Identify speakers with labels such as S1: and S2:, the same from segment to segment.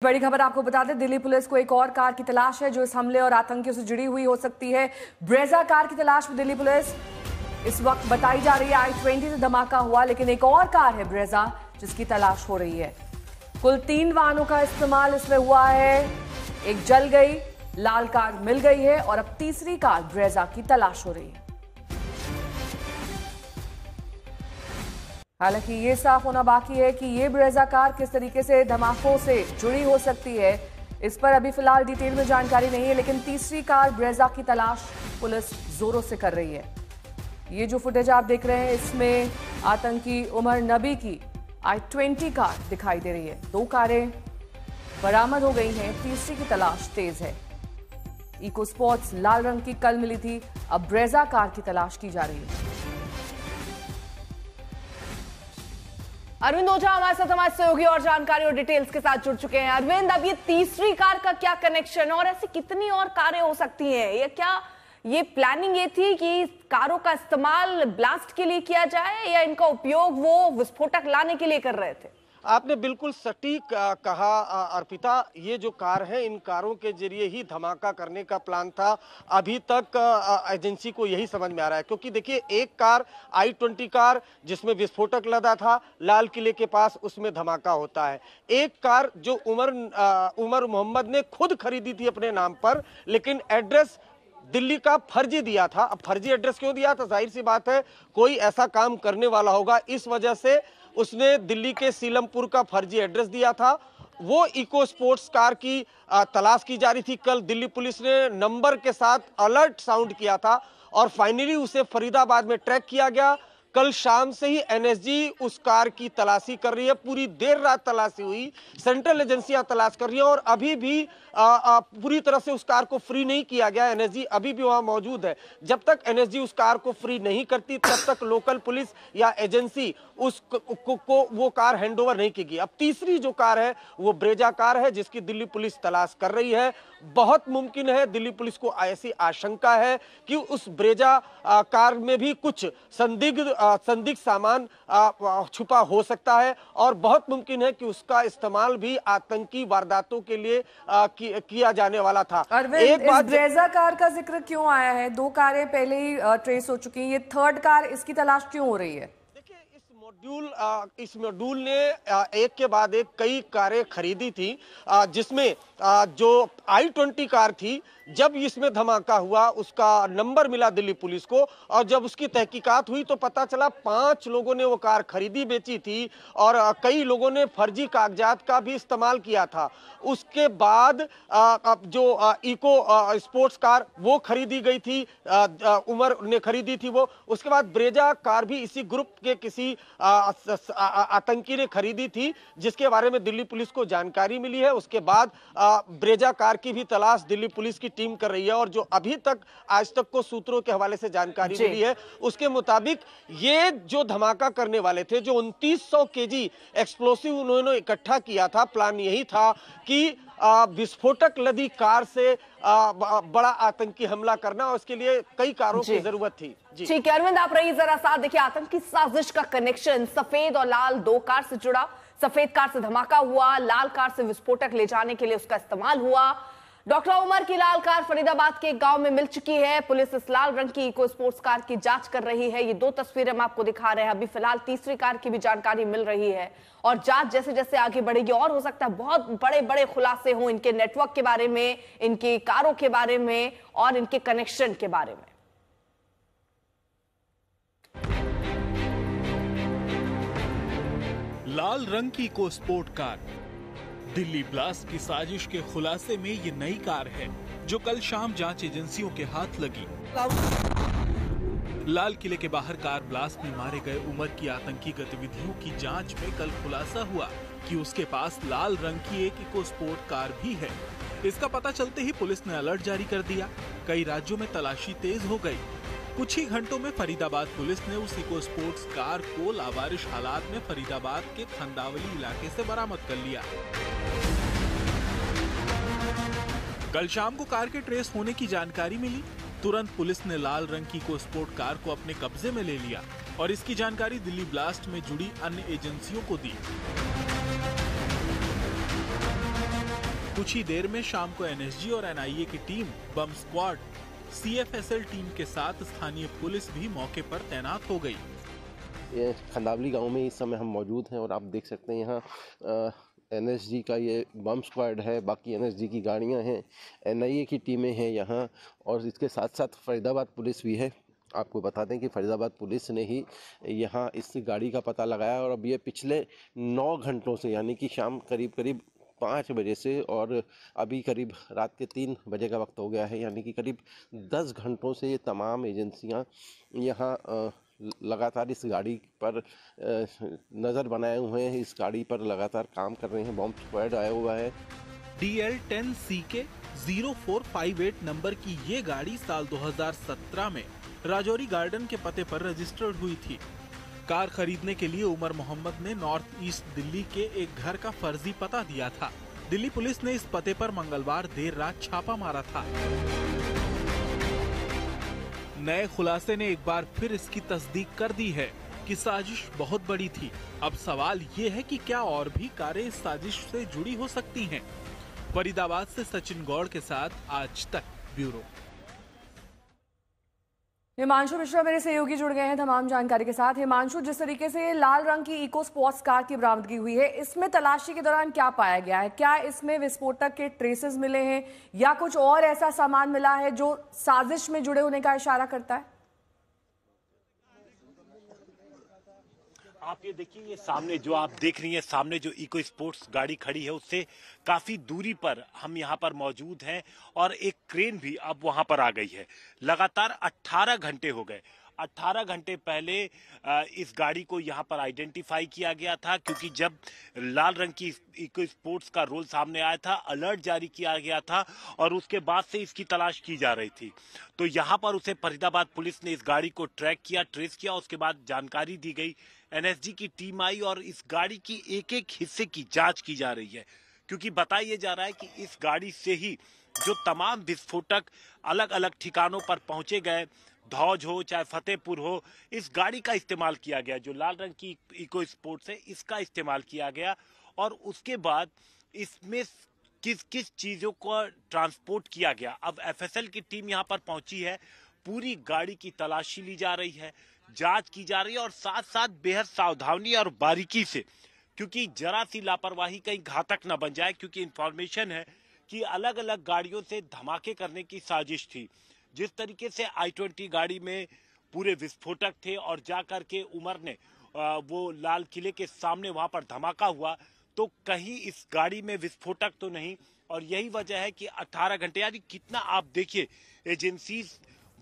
S1: बड़ी खबर आपको बता दें, दिल्ली पुलिस को एक और कार की तलाश है जो इस हमले और आतंकियों से जुड़ी हुई हो सकती है। ब्रेजा कार की तलाश में दिल्ली पुलिस इस वक्त बताई जा रही है। I-20 से धमाका हुआ, लेकिन एक और कार है ब्रेजा जिसकी तलाश हो रही है। कुल 3 वाहनों का इस्तेमाल इसमें हुआ है। एक जल गई, लाल कार मिल गई है और अब तीसरी कार ब्रेजा की तलाश हो रही है। हालांकि ये साफ होना बाकी है कि ये ब्रेजा कार किस तरीके से धमाकों से जुड़ी हो सकती है, इस पर अभी फिलहाल डिटेल में जानकारी नहीं है। लेकिन तीसरी कार ब्रेजा की तलाश पुलिस जोरों से कर रही है। ये जो फुटेज आप देख रहे हैं, इसमें आतंकी उमर नबी की I-20 कार दिखाई दे रही है। 2 कारें बरामद हो गई हैं, तीसरी की तलाश तेज है। इको स्पोर्ट्स लाल रंग की कल मिली थी, अब ब्रेजा कार की तलाश की जा रही है।
S2: अरविंद ओझा हमारे साथ हमारे सहयोगी और जानकारी और डिटेल्स के साथ जुड़ चुके हैं। अरविंद, अब ये तीसरी कार का क्या कनेक्शन और ऐसी कितनी और कारें हो सकती हैं? ये क्या ये प्लानिंग ये थी कि कारों का इस्तेमाल ब्लास्ट के लिए किया जाए या इनका उपयोग वो विस्फोटक लाने के लिए कर रहे थे?
S3: आपने बिल्कुल सटीक कहा अर्पिता, ये जो कार है इन कारों के जरिए ही धमाका करने का प्लान था। अभी तक एजेंसी को यही समझ में आ रहा है, क्योंकि देखिए एक कार I-20 कार जिसमें विस्फोटक लदा था लाल किले के पास, उसमें धमाका होता है। एक कार जो उमर मोहम्मद ने खुद खरीदी थी अपने नाम पर, लेकिन एड्रेस दिल्ली का फर्जी दिया था। अब फर्जी एड्रेस क्यों दिया था? जाहिर सी बात है कोई ऐसा काम करने वाला होगा, इस वजह से उसने दिल्ली के सीलमपुर का फर्जी एड्रेस दिया था। वो इको स्पोर्ट्स कार की तलाश की जा रही थी। कल दिल्ली पुलिस ने नंबर के साथ अलर्ट साउंड किया था और फाइनली उसे फरीदाबाद में ट्रैक किया गया। कल शाम से ही NSG उस कार की तलाशी कर रही है। पूरी देर रात तलाशी हुई, सेंट्रल एजेंसियां तलाश कर रही हैं और अभी भी पूरी तरह से उस कार को फ्री नहीं किया गया। NSG अभी भी वहां मौजूद है। जब तक NSG उस कार को फ्री नहीं करती, तब तक लोकल पुलिस या एजेंसी को वो कार हैंडओवर नहीं की। अब तीसरी जो कार है वो ब्रेजा कार है, जिसकी दिल्ली पुलिस तलाश कर रही है। बहुत मुमकिन है, दिल्ली पुलिस को ऐसी आशंका है कि उस ब्रेजा कार में भी कुछ संदिग्ध सामान छुपा हो सकता है और बहुत मुमकिन है कि उसका इस्तेमाल भी आतंकी वारदातों के लिए किया जाने वाला था।
S1: एक बात, ब्रेजा कार का जिक्र क्यों आया है? 2 कारें पहले ही ट्रेस हो चुकी हैं, ये थर्ड कार, इसकी तलाश क्यों हो रही है?
S3: इस मॉड्यूल ने एक के बाद एक कई कारें खरीदी थी, जिसमें जो I-20 कार थी, जब इसमें धमाका हुआ उसका नंबर मिला दिल्ली पुलिस को और जब उसकी तहकीकात हुई तो पता चला 5 लोगों ने वो कार खरीदी बेची थी और कई लोगों ने फर्जी कागजात का भी इस्तेमाल किया था। उसके बाद जो इको स्पोर्ट्स कार वो खरीदी गई थी, उमर ने खरीदी थी वो। उसके बाद ब्रेजा कार भी इसी ग्रुप के किसी आतंकी ने खरीदी थी, जिसके बारे में दिल्ली पुलिस को जानकारी मिली है। उसके बाद ब्रेजा कार की भी तलाश दिल्ली पुलिस की टीम कर रही है और जो अभी तक आज तक को सूत्रों के हवाले से जानकारी मिली है, उसके मुताबिक ये जो धमाका करने वाले थे, जो 2900 केजी एक्सप्लोसिव उन्होंने इकट्ठा किया था, प्लान यही था कि विस्फोटक लदी कार से बड़ा आतंकी हमला करना और उसके लिए कई कारों की जरूरत थी।
S2: ठीक है अरविंद, आप रही जरा साथ। देखिए, आतंकी साजिश का कनेक्शन सफेद और लाल 2 कार से जुड़ा। सफेद कार से धमाका हुआ, लाल कार से विस्फोटक ले जाने के लिए उसका इस्तेमाल हुआ। डॉक्टर उमर की लाल कार फरीदाबाद के एक गांव में मिल चुकी है। पुलिस इस लाल रंग की इको स्पोर्ट्स कार की जांच कर रही है। ये 2 तस्वीरें हम आपको दिखा रहे हैं। अभी फिलहाल तीसरी कार की भी जानकारी मिल रही है और जांच जैसे जैसे आगे बढ़ेगी और हो सकता है बहुत बड़े बड़े खुलासे हों इनके नेटवर्क के बारे में, इनकी कारों के बारे में और इनके कनेक्शन के बारे में।
S4: लाल रंग की EcoSport car Delhi blast की साजिश के खुलासे में ये नई कार है जो कल शाम जांच एजेंसियों के हाथ लगी। लाल किले के बाहर कार ब्लास्ट में मारे गए उमर की आतंकी गतिविधियों की जांच में कल खुलासा हुआ कि उसके पास लाल रंग की एक इको स्पोर्ट कार भी है। इसका पता चलते ही पुलिस ने अलर्ट जारी कर दिया। कई राज्यों में तलाशी तेज हो गई। कुछ ही घंटों में फरीदाबाद पुलिस ने उस इको स्पोर्ट्स कार को लावारिश हालात में फरीदाबाद के खंदावली इलाके से बरामद कर लिया। कल शाम को कार के ट्रेस होने की जानकारी मिली। तुरंत पुलिस ने लाल रंग की इको स्पोर्ट कार को अपने कब्जे में ले लिया और इसकी जानकारी दिल्ली ब्लास्ट में जुड़ी अन्य एजेंसियों को दी। कुछ ही देर में शाम को एनएसजी और एनआईए की टीम, बम स्क्वाड, सीएफएसएल टीम के साथ स्थानीय पुलिस भी मौके पर तैनात हो गई।
S5: ये खंदावली गांव में इस समय हम मौजूद हैं और आप देख सकते हैं यहाँ एनएसजी का ये बम स्क्वाड है, बाकी एनएसजी की गाड़ियां हैं, एनआईए की टीमें हैं यहाँ, और इसके साथ साथ फरीदाबाद पुलिस भी है। आपको बता दें कि फरीदाबाद पुलिस ने ही यहाँ इस गाड़ी का पता लगाया और अब ये पिछले 9 घंटों से, यानी कि शाम करीब 5 बजे से और अभी करीब रात के 3 बजे का वक्त हो गया है, यानी कि करीब 10 घंटों से ये तमाम एजेंसियां यहाँ लगातार इस गाड़ी पर नज़र बनाए हुए हैं, इस गाड़ी पर लगातार काम कर रहे हैं। बॉम्ब स्क्वाड आया हुआ है।
S4: DL10CK 0458 नंबर की ये गाड़ी साल 2017 में राजौरी गार्डन के पते पर रजिस्टर्ड हुई थी। कार खरीदने के लिए उमर मोहम्मद ने नॉर्थ ईस्ट दिल्ली के एक घर का फर्जी पता दिया था। दिल्ली पुलिस ने इस पते पर मंगलवार देर रात छापा मारा था। नए खुलासे ने एक बार फिर इसकी तस्दीक कर दी है कि साजिश बहुत बड़ी थी। अब सवाल ये है कि क्या और भी कारें इस साजिश से जुड़ी हो सकती हैं? फरीदाबाद से सचिन गौड़ के साथ आज तक ब्यूरो।
S1: हिमांशु मिश्रा मेरे सहयोगी जुड़ गए हैं तमाम जानकारी के साथ। हिमांशु, जिस तरीके से लाल रंग की इको स्पोर्ट्स कार की बरामदगी हुई है, इसमें तलाशी के दौरान क्या पाया गया है? क्या इसमें विस्फोटक के ट्रेसेस मिले हैं या कुछ और ऐसा सामान मिला है जो साजिश में जुड़े होने का इशारा करता है?
S6: आप ये देखिए, ये सामने जो आप देख रही हैं, सामने जो इको स्पोर्ट्स गाड़ी खड़ी है उससे काफी दूरी पर हम यहाँ पर मौजूद हैं और एक क्रेन भी अब वहां पर आ गई है। लगातार 18 घंटे हो गए। 18 घंटे पहले इस गाड़ी को यहाँ पर आइडेंटिफाई किया गया था, क्योंकि जब लाल रंग की इको स्पोर्ट्स का रोल सामने आया था, अलर्ट जारी किया गया था और उसके बाद से इसकी तलाश की जा रही थी। तो यहाँ पर उसे फरीदाबाद पुलिस ने इस गाड़ी को ट्रैक किया, ट्रेस किया। उसके बाद जानकारी दी गई, एनएसजी की टीम आई और इस गाड़ी की एक एक हिस्से की जांच की जा रही है, क्योंकि बताया जा रहा है कि इस गाड़ी से ही जो तमाम विस्फोटक अलग अलग ठिकानों पर पहुंचे गए, धौज हो चाहे फतेहपुर हो, इस गाड़ी का इस्तेमाल किया गया। जो लाल रंग की इको स्पोर्ट्स है, इसका इस्तेमाल किया गया और उसके बाद इसमें किस किस चीजों को ट्रांसपोर्ट किया गया। अब एफएसएल की टीम यहाँ पर पहुंची है, पूरी गाड़ी की तलाशी ली जा रही है, जांच की जा रही है और साथ साथ बेहद सावधानी और बारीकी से, क्योंकि जरा सी लापरवाही कहीं घातक न बन जाए, क्योंकि इंफॉर्मेशन है कि अलग अलग गाड़ियों से धमाके करने की साजिश थी। जिस तरीके से i20 गाड़ी में पूरे विस्फोटक थे और जाकर के उमर ने वो लाल किले के सामने वहां पर धमाका हुआ, तो कहीं इस गाड़ी में विस्फोटक तो नहीं। और यही वजह है कि 18 घंटे, यानी कितना आप देखिए, एजेंसी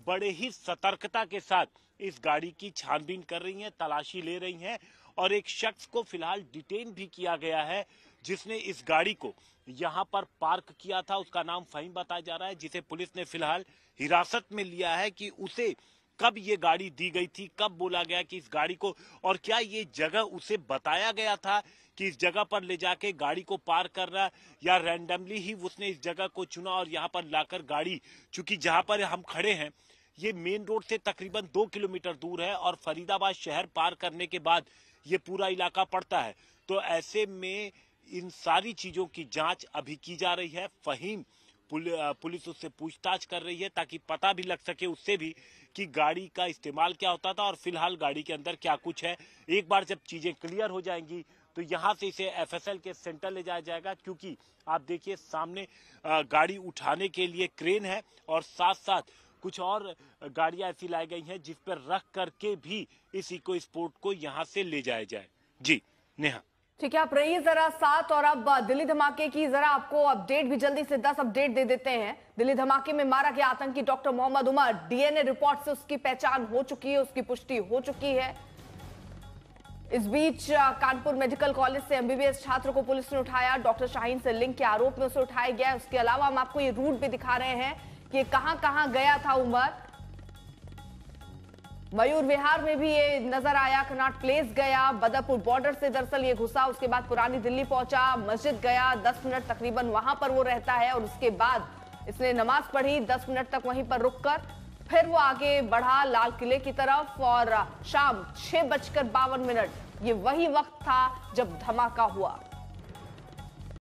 S6: बड़े ही सतर्कता के साथ इस गाड़ी की छानबीन कर रही हैं, तलाशी ले रही हैं और एक शख्स को फिलहाल डिटेन भी किया गया है जिसने इस गाड़ी को यहां पर पार्क किया था। उसका नाम फहीम बताया जा रहा है, जिसे पुलिस ने फिलहाल हिरासत में लिया है कि उसे कब ये गाड़ी दी गई थी, कब बोला गया कि इस गाड़ी को, और क्या ये जगह उसे बताया गया था कि इस जगह पर ले जाके गाड़ी को पार्क करना, या रैंडमली ही उसने इस जगह को चुना और यहाँ पर लाकर गाड़ी, चूंकि जहां पर हम खड़े हैं ये मेन रोड से तकरीबन 2 किलोमीटर दूर है और फरीदाबाद शहर पार करने के बाद ये पूरा इलाका पड़ता है। तो ऐसे में इन सारी चीजों की जांच अभी की जा रही है। फहीम पुलिस उससे पूछताछ कर रही है ताकि पता भी लग सके उससे भी कि गाड़ी का इस्तेमाल क्या होता था और फिलहाल गाड़ी के अंदर क्या कुछ है। एक बार जब चीजें क्लियर हो जाएंगी तो यहाँ से इसे एफएसएल के सेंटर ले जाया जाएगा, क्योंकि आप देखिए सामने गाड़ी उठाने के लिए क्रेन है और साथ साथ कुछ और गाड़ियां ऐसी लाई गई हैं जिस पर रख करके भी इस इको स्पोर्ट को यहाँ से ले जाया जाए। जी नेहा,
S2: ठीक है, आप रहिए जरा साथ। और अब दिल्ली धमाके की जरा आपको अपडेट भी जल्दी से 10 अपडेट दे देते हैं। दिल्ली धमाके में मारा गया आतंकी doctor Mohammad Umar, DNA report से उसकी पहचान हो चुकी है, उसकी पुष्टि हो चुकी है। इस बीच कानपुर मेडिकल कॉलेज से एमबीबीएस छात्र को पुलिस ने उठाया, डॉक्टर शाहीन से लिंक के आरोप में उसे उठाया गया। उसके अलावा हम आपको ये रूट भी दिखा रहे हैं कि कहां गया था उमर। मयूर विहार में भी ये नजर आया, कनॉट प्लेस गया, बदरपुर बॉर्डर से दरअसल ये घुसा, उसके बाद पुरानी दिल्ली पहुंचा, मस्जिद गया, 10 मिनट तकरीबन वहां पर वो रहता है और उसके बाद इसने नमाज पढ़ी, 10 मिनट तक वहीं पर रुककर फिर वो आगे बढ़ा लाल किले की तरफ और शाम 6:52 ये वही वक्त था जब धमाका हुआ।